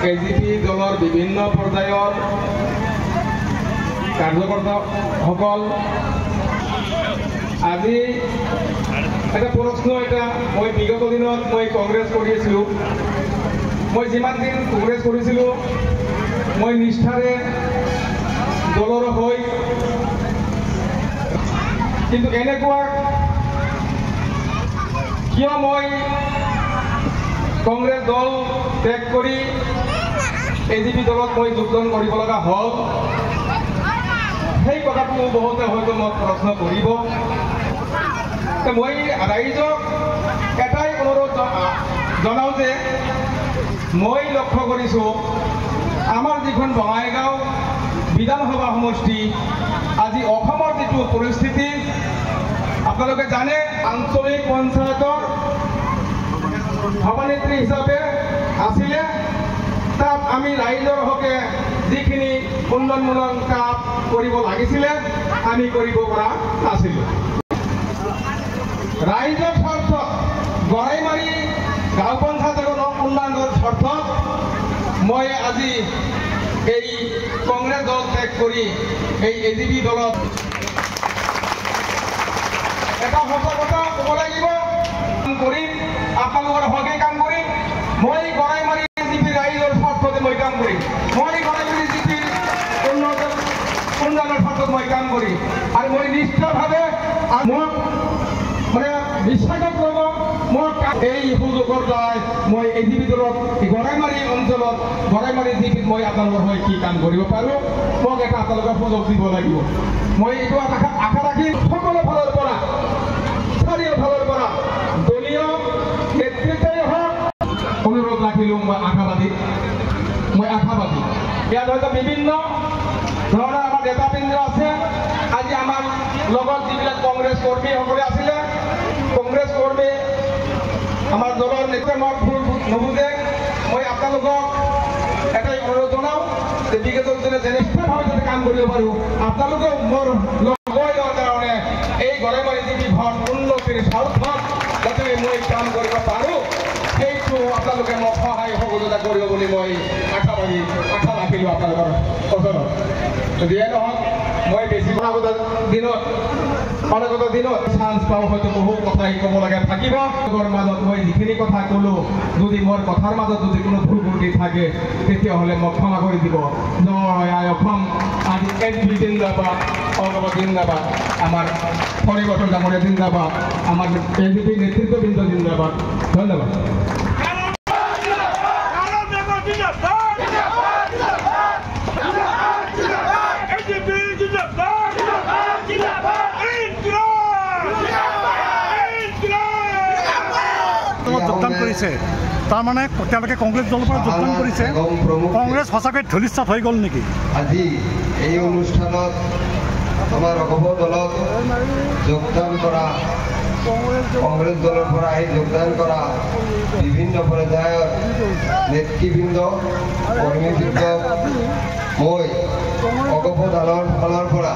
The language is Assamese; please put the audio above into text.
এজিপি দলৰ বিভিন্ন পৰ্যায়ৰ কাৰ্যকৰ্তাসকল আজি এটা প্ৰশ্ন এটা মই বিগত দিনত মই কংগ্ৰেছ কৰি আছিলোঁ। মই যিমান দিন কংগ্ৰেছ কৰিছিলোঁ মই নিষ্ঠাৰে দলৰ হৈ, কিন্তু এনেকুৱা কিয় মই কংগ্ৰেছ দল ত্যাগ কৰি এজিপি দলত মই যোগদান কৰিব লগা হ'ল, সেই কথাটো বহুতে হয়তো মোক প্ৰশ্ন কৰিব। মই ৰাইজক এটাই অনুৰোধ জনাওঁ যে মই লক্ষ্য কৰিছোঁ আমাৰ যিখন বঙাইগাঁও বিধানসভা সমষ্টি আজি অসমৰ যিটো পৰিস্থিতি আপোনালোকে জানে, আঞ্চলিক পঞ্চায়তৰ সভানেত্ৰী হিচাপে আছিলে, তাত আমি ৰাইজৰ হকে যিখিনি উন্নয়নমূলক কাম কৰিব লাগিছিলে আমি কৰিব পৰা নাছিলোঁ। ৰাইজৰ স্বাৰ্থত গড়াইমাৰী গাঁও পঞ্চায়তৰ উন্নয়নৰ স্বাৰ্থত মই আজি এই কংগ্ৰেছ দল ত্যাগ কৰি এই এজিপি দলত এটা সঁচা কথা ক'ব লাগিব, কাম কৰিম, আপোনালোকৰ হকে কাম কৰিম। মই গড়াইমাৰী এজিপি ৰাইজৰ স্বাৰ্থতে মই কাম কৰিম। মই গড়াইমাৰী এজিপিৰ উন্নয়নৰ স্বাৰ্থত মই কাম কৰিম আৰু মই নিশ্চিতভাৱে মোক মানে বিশ্বাসত ল'ব, মোক এই সুযোগৰ দ্বাৰাই মই এজিপি দলত গড়াইমাৰী অঞ্চলত গড়াইমাৰী এজিপিত মই আপোনালোকৰ হৈ কি কাম কৰিব পাৰোঁ, মোক এটা আপোনালোকে সুযোগ দিব লাগিব। মই এইটো আশা ৰাখিম সকলো ফালৰ পৰা, চাৰিওফালৰ পৰা দলীয় নেতৃত্বই হওক অনুৰোধ ৰাখিলোঁ। মই আশাবাদী ইয়াত হয়তো বিভিন্ন ধৰণৰ আমাৰ নেতাবৃন্দ আছে। আজি আমাৰ লগত যিবিলাক কংগ্ৰেছ কৰ্মীসকলে আছিলে, কংগ্ৰেছ কৰ্মী আমাৰ দলৰ নেতা মোক ভুল নুবুজে। মই আপোনালোকক এটাই অনুৰোধ জনাওঁ যে বিগত দিনে যেনেভাৱে যদি কাম কৰিব পাৰোঁ, আপোনালোকেও মোৰ লগৰ কাৰণে এই গড়াইমাৰী এজিপি ঘৰ উন্নতিৰ স্বাৰ্থত যাতে মই কাম কৰিব পাৰোঁ, সেইটো আপোনালোকে মোক সহায় সহযোগিতা কৰিব বুলি মই আশা ৰাখিলোঁ আপোনালোকৰ ওচৰত। যিয়ে নহওক মই বেছি অনাগত দিনত চান্স পাওঁ, হয়তো বহু কথাই ক'ব লগা থাকিব। মাজত মই যিখিনি কথা ক'লোঁ, যদি মোৰ কথাৰ মাজত যদি কোনো ভুল ত্ৰুটি থাকে তেতিয়াহ'লে মোক ক্ষমা কৰি দিব। জয় আই অসম। আজি এজিপি জিন্দাবাদ, অগম জিন্দাবাদ, আমাৰ পৰিৱৰ্তন ডাঙৰীয়া জিন্দাবাদ, আমাৰ এজিপি নেতৃত্ববৃন্দ জিন্দাবাদ। ধন্যবাদ। যোগদান কৰিছে, তাৰমানে তেওঁলোকে কংগ্ৰেছ দলৰ পৰা যোগদান কৰিছে, কংগ্ৰেছ সঁচাকৈ ধলিষ্ঠ হৈ গ'ল নেকি? আজি এই অনুষ্ঠানত আমাৰ অগপ দলত যোগদান কৰা, কংগ্ৰেছ দলৰ পৰা আহি যোগদান কৰা বিভিন্ন পৰ্যায়ৰ নেতৃবৃন্দ, কৰ্মীবৃন্দ, মই অগপ দলৰ ফালৰ পৰা